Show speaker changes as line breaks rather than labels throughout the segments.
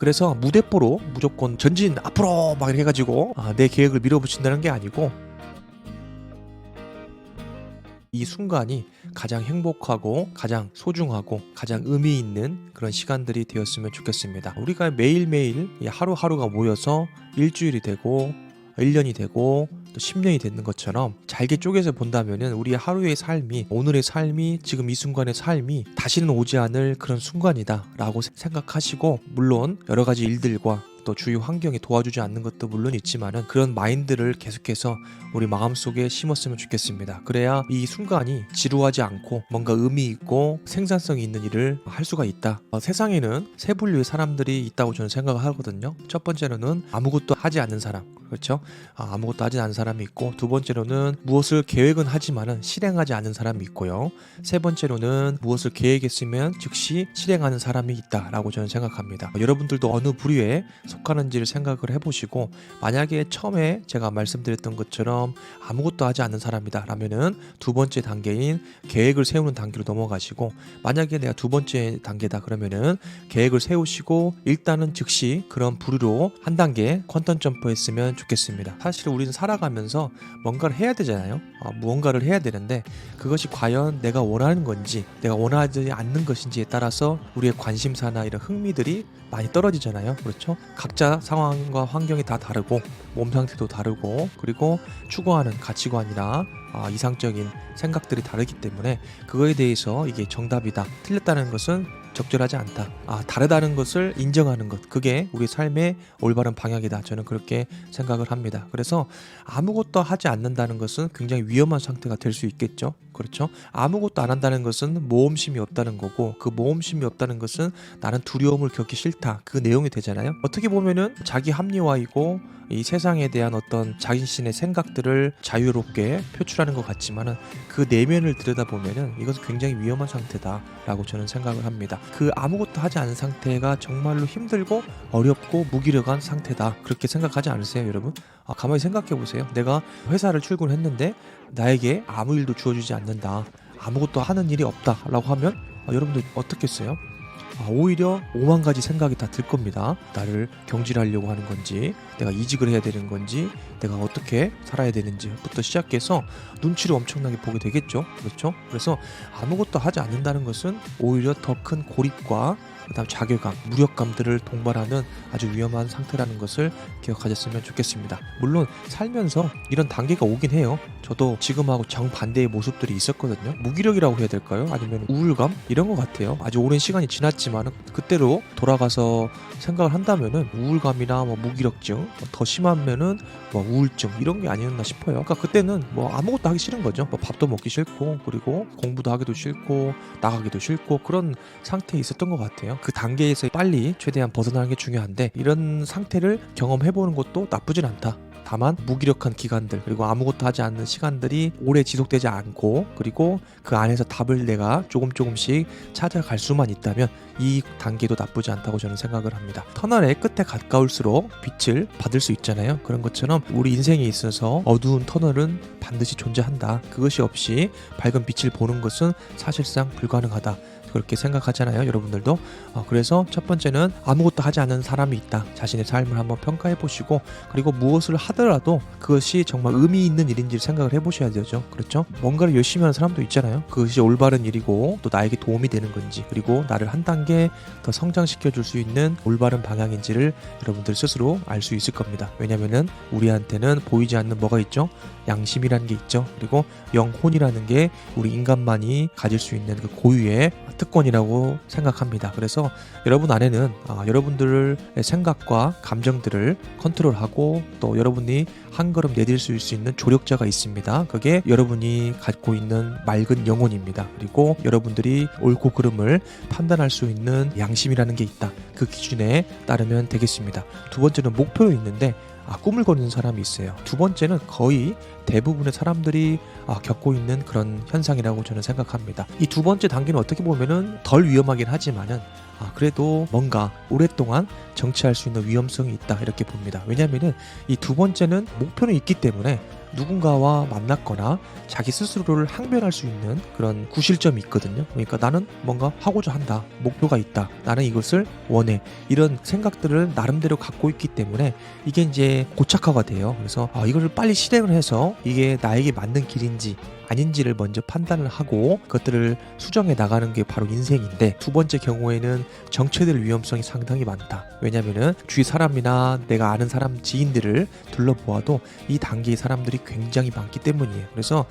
그래서 무대뽀로 무조건 전진 앞으로 막 이렇게 해가지고 내 계획을 밀어붙인다는 게 아니고, 이 순간이 가장 행복하고 가장 소중하고 가장 의미 있는 그런 시간들이 되었으면 좋겠습니다. 우리가 매일매일 이 하루하루가 모여서 일주일이 되고 1년이 되고 또 10년이 되는 것처럼 잘게 쪼개서 본다면은 우리의 하루의 삶이, 오늘의 삶이, 지금 이 순간의 삶이 다시는 오지 않을 그런 순간이다 라고 생각하시고, 물론 여러 가지 일들과 또 주위 환경이 도와주지 않는 것도 물론 있지만은 그런 마인드를 계속해서 우리 마음속에 심었으면 좋겠습니다. 그래야 이 순간이 지루하지 않고 뭔가 의미 있고 생산성이 있는 일을 할 수가 있다. 세상에는 세 분류의 사람들이 있다고 저는 생각을 하거든요. 첫 번째로는 아무것도 하지 않는 사람, 그렇죠? 아무것도 하지 않는 사람이 있고, 두 번째로는 무엇을 계획은 하지만은 실행하지 않는 사람이 있고요. 세 번째로는 무엇을 계획했으면 즉시 실행하는 사람이 있다라고 저는 생각합니다. 여러분들도 어느 부류에 속하는지를 생각을 해보시고, 만약에 처음에 제가 말씀드렸던 것처럼 아무것도 하지 않는 사람이다 라면은 두 번째 단계인 계획을 세우는 단계로 넘어가시고, 만약에 내가 두 번째 단계다 그러면은 계획을 세우시고 일단은 즉시 그런 부류로 한 단계 퀀텀 점프했으면 좋겠습니다. 사실 우리는 살아가면서 뭔가를 해야 되잖아요. 무언가를 해야 되는데 그것이 과연 내가 원하는 건지 내가 원하지 않는 것인지에 따라서 우리의 관심사나 이런 흥미들이 많이 떨어지잖아요. 그렇죠? 각자 상황과 환경이 다 다르고 몸 상태도 다르고, 그리고 추구하는 가치관이나 이상적인 생각들이 다르기 때문에 그거에 대해서 이게 정답이다, 틀렸다는 것은 적절하지 않다. 다르다는 것을 인정하는 것, 그게 우리 삶의 올바른 방향이다. 저는 그렇게 생각을 합니다. 그래서 아무것도 하지 않는다는 것은 굉장히 위험한 상태가 될 수 있겠죠. 그렇죠? 아무것도 안 한다는 것은 모험심이 없다는 거고, 그 모험심이 없다는 것은 나는 두려움을 겪기 싫다, 그 내용이 되잖아요. 어떻게 보면은 자기 합리화이고 이 세상에 대한 어떤 자신의 생각들을 자유롭게 표출하는 것 같지만은 그 내면을 들여다보면은 이것은 굉장히 위험한 상태다라고 저는 생각을 합니다. 그 아무것도 하지 않은 상태가 정말로 힘들고 어렵고 무기력한 상태다, 그렇게 생각하지 않으세요, 여러분? 가만히 생각해 보세요. 내가 회사를 출근했는데 나에게 아무 일도 주어지지 않는다, 아무것도 하는 일이 없다라고 하면 여러분들 어떻겠어요? 오히려 5만 가지 생각이 다 들 겁니다. 나를 경질하려고 하는 건지, 내가 이직을 해야 되는 건지, 내가 어떻게 살아야 되는지부터 시작해서 눈치를 엄청나게 보게 되겠죠. 그렇죠? 그래서 아무것도 하지 않는다는 것은 오히려 더 큰 고립과 그다음 자괴감, 무력감들을 동반하는 아주 위험한 상태라는 것을 기억하셨으면 좋겠습니다. 물론 살면서 이런 단계가 오긴 해요. 저도 지금하고 정반대의 모습들이 있었거든요. 무기력이라고 해야 될까요? 아니면 우울감? 이런 것 같아요. 아주 오랜 시간이 지났지만 그때로 돌아가서 생각을 한다면은 우울감이나 무기력증, 더 심하면은 우울증, 이런 게 아니었나 싶어요. 그러니까 그때는 아무것도 하기 싫은 거죠. 밥도 먹기 싫고, 그리고 공부도 하기도 싫고, 나가기도 싫고, 그런 상태에 있었던 것 같아요. 그 단계에서 빨리 최대한 벗어나는 게 중요한데, 이런 상태를 경험해보는 것도 나쁘진 않다. 다만 무기력한 기간들, 그리고 아무것도 하지 않는 시간들이 오래 지속되지 않고, 그리고 그 안에서 답을 내가 조금씩 찾아갈 수만 있다면 이 단계도 나쁘지 않다고 저는 생각을 합니다. 터널의 끝에 가까울수록 빛을 받을 수 있잖아요. 그런 것처럼 우리 인생에 있어서 어두운 터널은 반드시 존재한다. 그것이 없이 밝은 빛을 보는 것은 사실상 불가능하다, 그렇게 생각하잖아요, 여러분들도. 그래서 첫 번째는 아무것도 하지 않는 사람이 있다. 자신의 삶을 한번 평가해 보시고, 그리고 무엇을 하더라도 그것이 정말 의미 있는 일인지를 생각을 해 보셔야 되죠. 그렇죠? 뭔가를 열심히 하는 사람도 있잖아요. 그것이 올바른 일이고 또 나에게 도움이 되는 건지, 그리고 나를 한 단계 더 성장시켜 줄 수 있는 올바른 방향인지를 여러분들 스스로 알 수 있을 겁니다. 왜냐면은 우리한테는 보이지 않는 뭐가 있죠? 양심이라는 게 있죠. 그리고 영혼이라는 게 우리 인간만이 가질 수 있는 그 고유의 특권이라고 생각합니다. 그래서 여러분 안에는 여러분들의 생각과 감정들을 컨트롤하고 또 여러분이 한 걸음 내딜 수 있는 조력자가 있습니다. 그게 여러분이 갖고 있는 맑은 영혼입니다. 그리고 여러분들이 옳고 그름을 판단할 수 있는 양심이라는 게 있다. 그 기준에 따르면 되겠습니다. 두 번째는 목표로 있는데 꿈을 거는 사람이 있어요. 두 번째는 거의 대부분의 사람들이 겪고 있는 그런 현상이라고 저는 생각합니다. 이 두 번째 단계는 어떻게 보면은 덜 위험하긴 하지만은 그래도 뭔가 오랫동안 정치할 수 있는 위험성이 있다 이렇게 봅니다. 왜냐하면은 이 두 번째는 목표는 있기 때문에 누군가와 만났거나 자기 스스로를 항변할 수 있는 그런 구실점이 있거든요. 그러니까 나는 뭔가 하고자 한다. 목표가 있다. 나는 이것을 원해. 이런 생각들을 나름대로 갖고 있기 때문에 이게 이제 고착화가 돼요. 그래서 이걸 빨리 실행을 해서 이게 나에게 맞는 길인지 아닌지를 먼저 판단을 하고 그것들을 수정해 나가는 게 바로 인생인데, 두 번째 경우에는 정체될 위험성이 상당히 많다. 왜냐면은 주위 사람이나 내가 아는 사람 지인들을 둘러보아도 이 단계의 사람들이 굉장히 많기 때문이에요. 그래서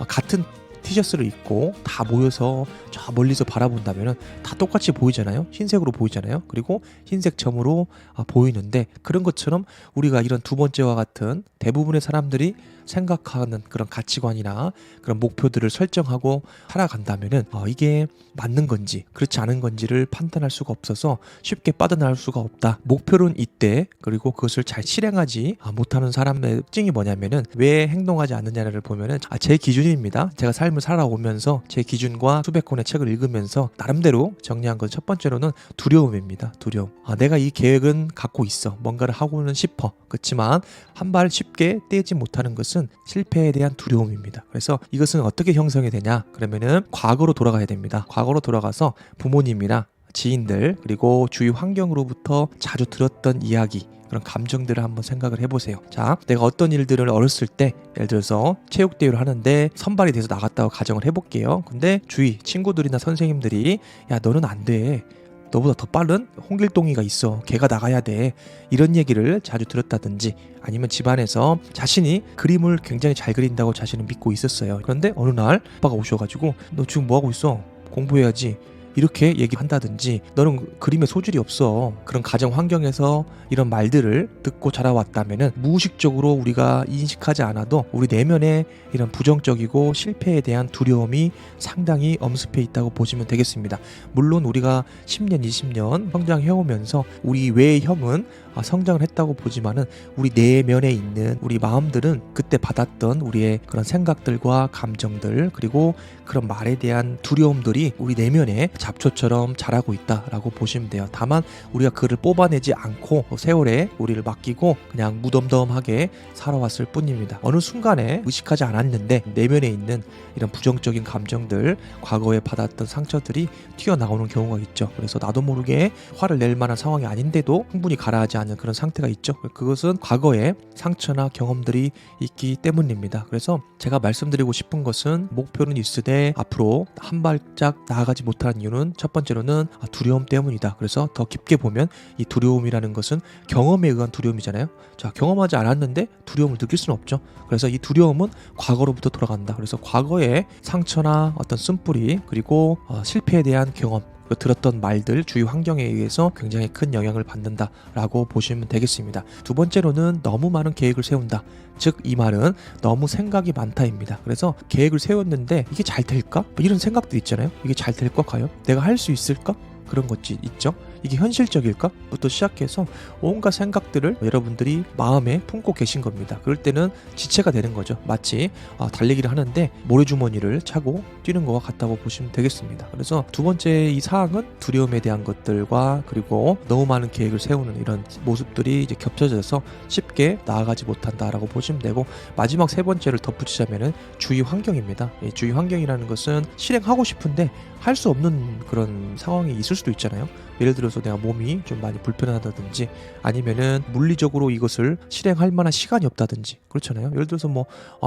같은 티셔츠를 입고 다 모여서 저 멀리서 바라본다면은 다 똑같이 보이잖아요. 흰색으로 보이잖아요. 그리고 흰색 점으로 보이는데, 그런 것처럼 우리가 이런 두 번째와 같은 대부분의 사람들이 생각하는 그런 가치관이나 그런 목표들을 설정하고 살아간다면은 이게 맞는 건지 그렇지 않은 건지를 판단할 수가 없어서 쉽게 빠져나올 수가 없다. 목표는 있대. 그리고 그것을 잘 실행하지 못하는 사람의 특징이 뭐냐면은 왜 행동하지 않느냐를 보면은 제 기준입니다. 제가 삶을 살아오면서 제 기준과 수백 권의 책을 읽으면서 나름대로 정리한 건 첫 번째로는 두려움입니다. 두려움. 내가 이 계획은 갖고 있어. 뭔가를 하고는 싶어. 그렇지만 한 발 쉽게 떼지 못하는 것은 실패에 대한 두려움입니다. 그래서 이것은 어떻게 형성이 되냐? 그러면은 과거로 돌아가야 됩니다. 과거로 돌아가서 부모님이나 지인들 그리고 주위 환경으로부터 자주 들었던 이야기, 그런 감정들을 한번 생각을 해보세요. 자, 내가 어떤 일들을 어렸을 때, 예를 들어서 체육대회를 하는데 선발이 돼서 나갔다고 가정을 해볼게요. 근데 주위 친구들이나 선생님들이 야, 너는 안 돼. 너보다 더 빠른 홍길동이가 있어. 걔가 나가야 돼. 이런 얘기를 자주 들었다든지, 아니면 집안에서 자신이 그림을 굉장히 잘 그린다고 자신은 믿고 있었어요. 그런데 어느 날 아빠가 오셔가지고 너 지금 뭐 하고 있어? 공부해야지. 이렇게 얘기한다든지, 너는 그림에 소질이 없어. 그런 가정 환경에서 이런 말들을 듣고 자라왔다면은 무의식적으로 우리가 인식하지 않아도 우리 내면에 이런 부정적이고 실패에 대한 두려움이 상당히 엄습해 있다고 보시면 되겠습니다. 물론 우리가 10년, 20년 성장해오면서 우리 외의 형은 성장을 했다고 보지만은 우리 내면에 있는 우리 마음들은 그때 받았던 우리의 그런 생각들과 감정들, 그리고 그런 말에 대한 두려움들이 우리 내면에 잡초처럼 자라고 있다라고 보시면 돼요. 다만 우리가 그를 뽑아내지 않고 세월에 우리를 맡기고 그냥 무덤덤하게 살아왔을 뿐입니다. 어느 순간에 의식하지 않았는데 내면에 있는 이런 부정적인 감정들, 과거에 받았던 상처들이 튀어나오는 경우가 있죠. 그래서 나도 모르게 화를 낼 만한 상황이 아닌데도 흥분이 가라앉지 않는 그런 상태가 있죠. 그것은 과거의 상처나 경험들이 있기 때문입니다. 그래서 제가 말씀드리고 싶은 것은, 목표는 있으되 앞으로 한 발짝 나아가지 못하는 이유는 첫 번째로는 두려움 때문이다. 그래서 더 깊게 보면 이 두려움이라는 것은 경험에 의한 두려움이잖아요. 자, 경험하지 않았는데 두려움을 느낄 수는 없죠. 그래서 이 두려움은 과거로부터 돌아간다. 그래서 과거의 상처나 어떤 쓴뿌리, 그리고 실패에 대한 경험, 들었던 말들, 주위 환경에 의해서 굉장히 큰 영향을 받는다라고 보시면 되겠습니다. 두 번째로는 너무 많은 계획을 세운다. 즉, 이 말은 너무 생각이 많다입니다. 그래서 계획을 세웠는데 이게 잘 될까? 이런 생각들 있잖아요. 이게 잘 될까 과연? 내가 할 수 있을까? 그런 것이 있죠. 이게 현실적일까? 부터 시작해서 온갖 생각들을 여러분들이 마음에 품고 계신 겁니다. 그럴 때는 지체가 되는 거죠. 마치 달리기를 하는데 모래주머니를 차고 뛰는 것과 같다고 보시면 되겠습니다. 그래서 두 번째 이 사항은 두려움에 대한 것들과, 그리고 너무 많은 계획을 세우는 이런 모습들이 이제 겹쳐져서 쉽게 나아가지 못한다라고 보시면 되고, 마지막 세 번째를 덧붙이자면은 주위 환경입니다. 주위 환경이라는 것은 실행하고 싶은데 할 수 없는 그런 상황이 있을 수도 있잖아요. 예를 들어서 내가 몸이 좀 많이 불편하다든지, 아니면은 물리적으로 이것을 실행할 만한 시간이 없다든지, 그렇잖아요. 예를 들어서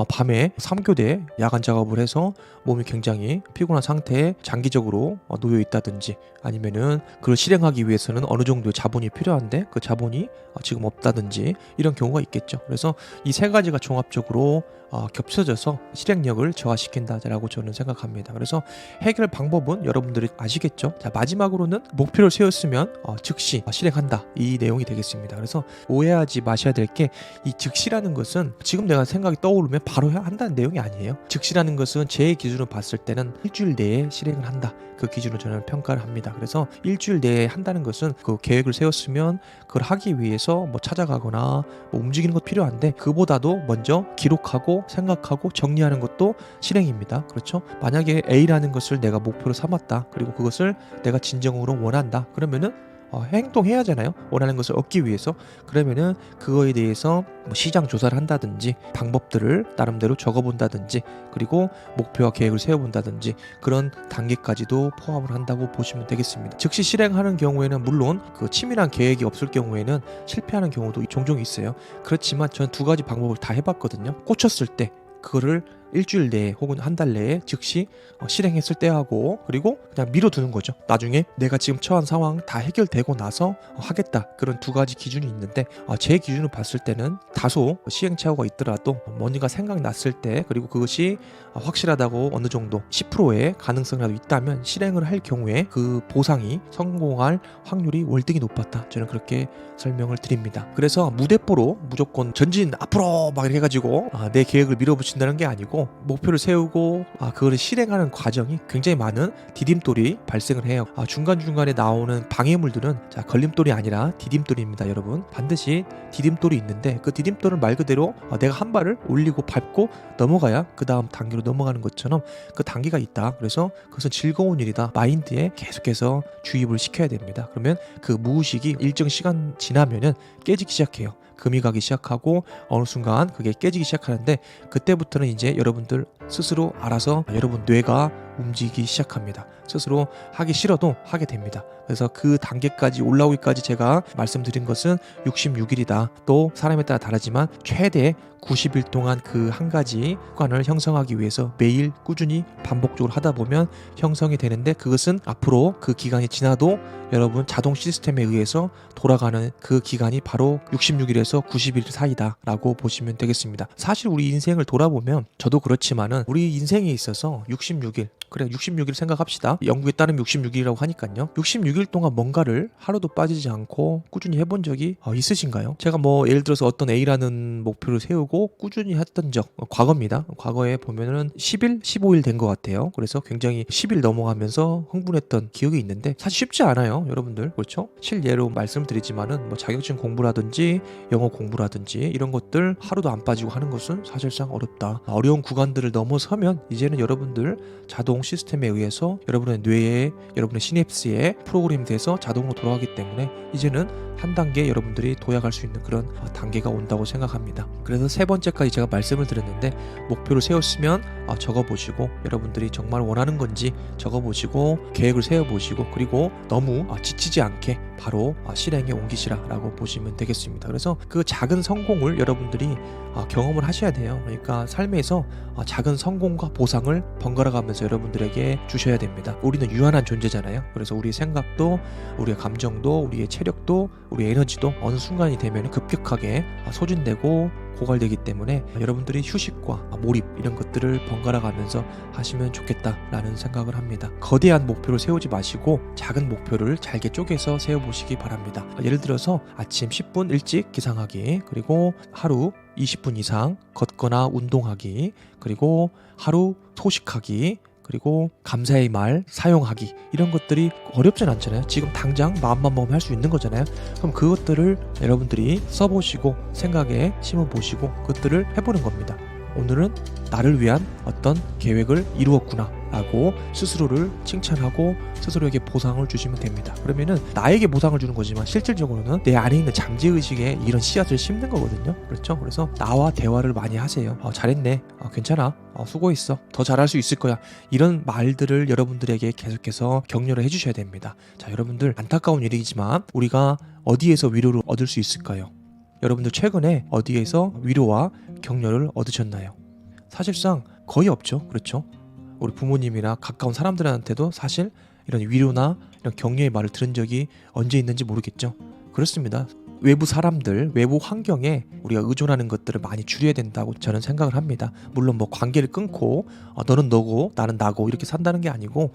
밤에 3교대 야간 작업을 해서 몸이 굉장히 피곤한 상태에 장기적으로 놓여 있다든지, 아니면은 그걸 실행하기 위해서는 어느 정도의 자본이 필요한데 그 자본이 지금 없다든지, 이런 경우가 있겠죠. 그래서 이 세 가지가 종합적으로 겹쳐져서 실행력을 저하시킨다라고 저는 생각합니다. 그래서 해결 방법은 여러분들이 아시겠죠? 자, 마지막으로는 목표를 세웠으면 즉시 실행한다, 이 내용이 되겠습니다. 그래서 오해하지 마셔야 될 게, 이 즉시라는 것은 지금 내가 생각이 떠오르면 바로 한다는 내용이 아니에요. 즉시라는 것은 제 기준으로 봤을 때는 일주일 내에 실행을 한다, 그 기준으로 저는 평가를 합니다. 그래서 일주일 내에 한다는 것은 그 계획을 세웠으면 그걸 하기 위해서 찾아가거나 움직이는 것 필요한데, 그보다도 먼저 기록하고 생각하고 정리하는 것도 실행입니다. 그렇죠? 만약에 A라는 것을 내가 목표로 삼았다, 그리고 그것을 내가 진정으로 원한다, 그러면은 행동해야 하잖아요. 원하는 것을 얻기 위해서. 그러면은 그거에 대해서 뭐 시장 조사를 한다든지 방법들을 나름대로 적어본다든지 그리고 목표와 계획을 세워본다든지 그런 단계까지도 포함을 한다고 보시면 되겠습니다. 즉시 실행하는 경우에는 물론 그 치밀한 계획이 없을 경우에는 실패하는 경우도 종종 있어요. 그렇지만 저는 두 가지 방법을 다 해봤거든요. 꽂혔을 때 그거를 일주일 내에 혹은 한 달 내에 즉시 실행했을 때 하고 그리고 그냥 미뤄두는 거죠. 나중에 내가 지금 처한 상황 다 해결되고 나서 하겠다. 그런 두 가지 기준이 있는데 제 기준으로 봤을 때는 다소 시행착오가 있더라도 뭔가 생각났을 때 그리고 그것이 확실하다고 어느 정도 10%의 가능성이라도 있다면 실행을 할 경우에 그 보상이 성공할 확률이 월등히 높았다. 저는 그렇게 설명을 드립니다. 그래서 무대포로 무조건 전진 앞으로 막 이렇게 해가지고 내 계획을 밀어붙인다는 게 아니고 목표를 세우고 그거를 실행하는 과정이 굉장히 많은 디딤돌이 발생을 해요. 중간중간에 나오는 방해물들은 걸림돌이 아니라 디딤돌입니다. 여러분 반드시 디딤돌이 있는데 그 디딤돌은 말 그대로 내가 한 발을 올리고 밟고 넘어가야 그 다음 단계로 넘어가는 것처럼 그 단계가 있다. 그래서 그것은 즐거운 일이다. 마인드에 계속해서 주입을 시켜야 됩니다. 그러면 그 무의식이 일정 시간 지나면은 깨지기 시작해요. 금이 가기 시작하고 어느 순간 그게 깨지기 시작하는데 그때부터는 이제 여러분들 스스로 알아서 여러분 뇌가 움직이기 시작합니다. 스스로 하기 싫어도 하게 됩니다. 그래서 그 단계까지 올라오기까지 제가 말씀드린 것은 66일이다. 또 사람에 따라 다르지만 최대 90일 동안 그 한 가지 습관을 형성하기 위해서 매일 꾸준히 반복적으로 하다 보면 형성이 되는데 그것은 앞으로 그 기간이 지나도 여러분 자동 시스템에 의해서 돌아가는 그 기간이 바로 66일에서 90일 사이다 라고 보시면 되겠습니다. 사실 우리 인생을 돌아보면 저도 그렇지만은 우리 인생에 있어서 66일 그래 66일 생각합시다. 영국에 따르면 66일이라고 하니까요. 66일 동안 뭔가를 하루도 빠지지 않고 꾸준히 해본 적이 있으신가요? 제가 뭐 예를 들어서 어떤 A라는 목표를 세우고 꾸준히 했던 적 과거입니다. 과거에 보면은 10일, 15일 된 것 같아요. 그래서 굉장히 10일 넘어가면서 흥분했던 기억이 있는데 사실 쉽지 않아요. 여러분들 그렇죠? 실예로 말씀드리지만은 뭐 자격증 공부라든지 영어 공부라든지 이런 것들 하루도 안 빠지고 하는 것은 사실상 어렵다. 어려운 구간들을 넘어서면 이제는 여러분들 자동 시스템에 의해서 여러분의 뇌에 여러분의 시냅스에 프로그램이 돼서 자동으로 돌아가기 때문에 이제는 한 단계 여러분들이 도약할 수 있는 그런 단계가 온다고 생각합니다. 그래서 세 번째까지 제가 말씀을 드렸는데 목표를 세웠으면 적어보시고 여러분들이 정말 원하는 건지 적어보시고 계획을 세워보시고 그리고 너무 지치지 않게 바로 실행에 옮기시라 라고 보시면 되겠습니다. 그래서 그 작은 성공을 여러분들이 경험을 하셔야 돼요. 그러니까 삶에서 작은 성공과 보상을 번갈아 가면서 여러분들에게 주셔야 됩니다. 우리는 유한한 존재잖아요. 그래서 우리의 생각도 우리의 감정도 우리의 체력도 우리의 에너지도 어느 순간이 되면 급격하게 소진되고 고갈되기 때문에 여러분들이 휴식과 몰입 이런 것들을 번갈아 가면서 하시면 좋겠다라는 생각을 합니다. 거대한 목표를 세우지 마시고 작은 목표를 잘게 쪼개서 세워보시기 바랍니다. 예를 들어서 아침 10분 일찍 기상하기 그리고 하루 20분 이상 걷거나 운동하기 그리고 하루 소식하기 그리고 감사의 말 사용하기 이런 것들이 어렵진 않잖아요. 지금 당장 마음만 먹으면 할 수 있는 거잖아요. 그럼 그것들을 여러분들이 써보시고 생각에 심어보시고 그것들을 해보는 겁니다. 오늘은 나를 위한 어떤 계획을 이루었구나 라고 스스로를 칭찬하고 스스로에게 보상을 주시면 됩니다. 그러면은 나에게 보상을 주는 거지만 실질적으로는 내 안에 있는 잠재의식에 이런 씨앗을 심는 거거든요. 그렇죠? 그래서 나와 대화를 많이 하세요. 잘했네. 괜찮아. 수고했어. 더 잘할 수 있을 거야. 이런 말들을 여러분들에게 계속해서 격려를 해주셔야 됩니다. 자, 여러분들 안타까운 일이지만 우리가 어디에서 위로를 얻을 수 있을까요? 여러분들 최근에 어디에서 위로와 격려를 얻으셨나요? 사실상 거의 없죠. 그렇죠? 우리 부모님이나 가까운 사람들한테도 사실 이런 위로나 이런 격려의 말을 들은 적이 언제 있는지 모르겠죠. 그렇습니다. 외부 사람들, 외부 환경에 우리가 의존하는 것들을 많이 줄여야 된다고 저는 생각을 합니다. 물론 뭐 관계를 끊고 너는 너고 나는 나고 이렇게 산다는 게 아니고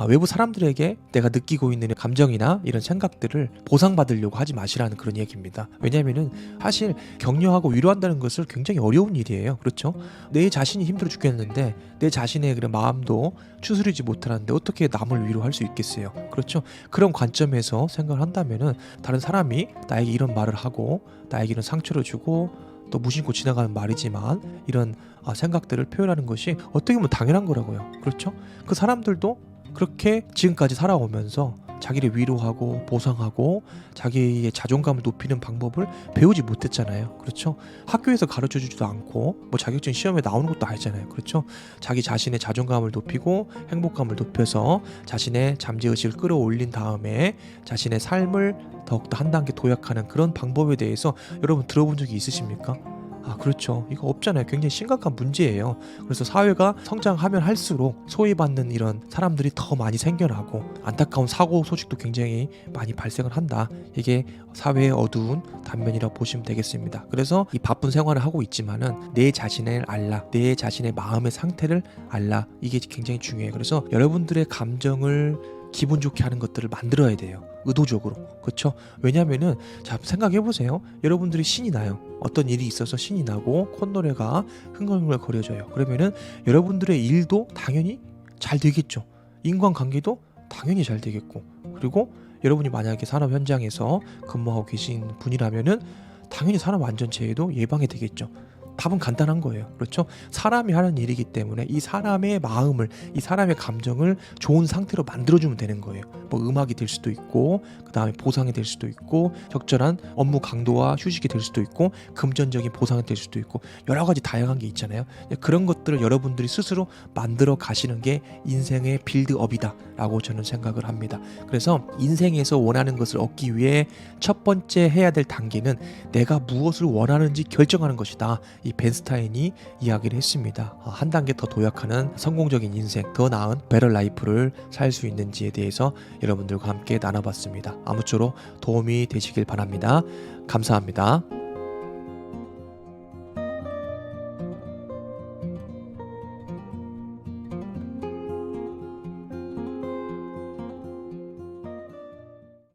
외부 사람들에게 내가 느끼고 있는 감정이나 이런 생각들을 보상받으려고 하지 마시라는 그런 얘기입니다. 왜냐하면은 사실 격려하고 위로한다는 것을 굉장히 어려운 일이에요. 그렇죠? 내 자신이 힘들어 죽겠는데 내 자신의 그런 마음도 추스리지 못하는데 어떻게 남을 위로할 수 있겠어요? 그렇죠? 그런 관점에서 생각을 한다면은 다른 사람이 나에게 이런 말을 하고 나에게 이런 상처를 주고 또 무심코 지나가는 말이지만 이런 생각들을 표현하는 것이 어떻게 보면 당연한 거라고요. 그렇죠? 그 사람들도 그렇게 지금까지 살아오면서 자기를 위로하고 보상하고 자기의 자존감을 높이는 방법을 배우지 못했잖아요. 그렇죠? 학교에서 가르쳐 주지도 않고 뭐 자격증 시험에 나오는 것도 아니잖아요. 그렇죠? 자기 자신의 자존감을 높이고 행복감을 높여서 자신의 잠재의식을 끌어올린 다음에 자신의 삶을 더욱더 한 단계 도약하는 그런 방법에 대해서 여러분 들어본 적이 있으십니까? 아, 그렇죠. 이거 없잖아요. 굉장히 심각한 문제예요. 그래서 사회가 성장하면 할수록 소외받는 이런 사람들이 더 많이 생겨나고 안타까운 사고 소식도 굉장히 많이 발생을 한다. 이게 사회의 어두운 단면이라고 보시면 되겠습니다. 그래서 이 바쁜 생활을 하고 있지만은 내 자신을 알라, 내 자신의 마음의 상태를 알라. 이게 굉장히 중요해요. 그래서 여러분들의 감정을 기분 좋게 하는 것들을 만들어야 돼요. 의도적으로. 그렇죠? 왜냐면은 자, 생각해 보세요. 여러분들이 신이 나요. 어떤 일이 있어서 신이 나고 콧노래가 흥얼흥얼 거려져요. 그러면은 여러분들의 일도 당연히 잘 되겠죠. 인간관계도 당연히 잘 되겠고, 그리고 여러분이 만약에 산업 현장에서 근무하고 계신 분이라면은 당연히 산업 안전체에도 예방이 되겠죠. 답은 간단한 거예요. 그렇죠? 사람이 하는 일이기 때문에 이 사람의 마음을, 이 사람의 감정을 좋은 상태로 만들어주면 되는 거예요. 뭐 음악이 될 수도 있고, 그 다음에 보상이 될 수도 있고, 적절한 업무 강도와 휴식이 될 수도 있고, 금전적인 보상이 될 수도 있고, 여러 가지 다양한 게 있잖아요. 그런 것들을 여러분들이 스스로 만들어 가시는 게 인생의 빌드업이다 라고 저는 생각을 합니다. 그래서 인생에서 원하는 것을 얻기 위해 첫 번째 해야 될 단계는 내가 무엇을 원하는지 결정하는 것이다. 이 벤스타인이 이야기를 했습니다. 한 단계 더 도약하는 성공적인 인생, 더 나은 베터 라이프를 살 수 있는지에 대해서 여러분들과 함께 나눠봤습니다. 아무쪼록 도움이 되시길 바랍니다. 감사합니다.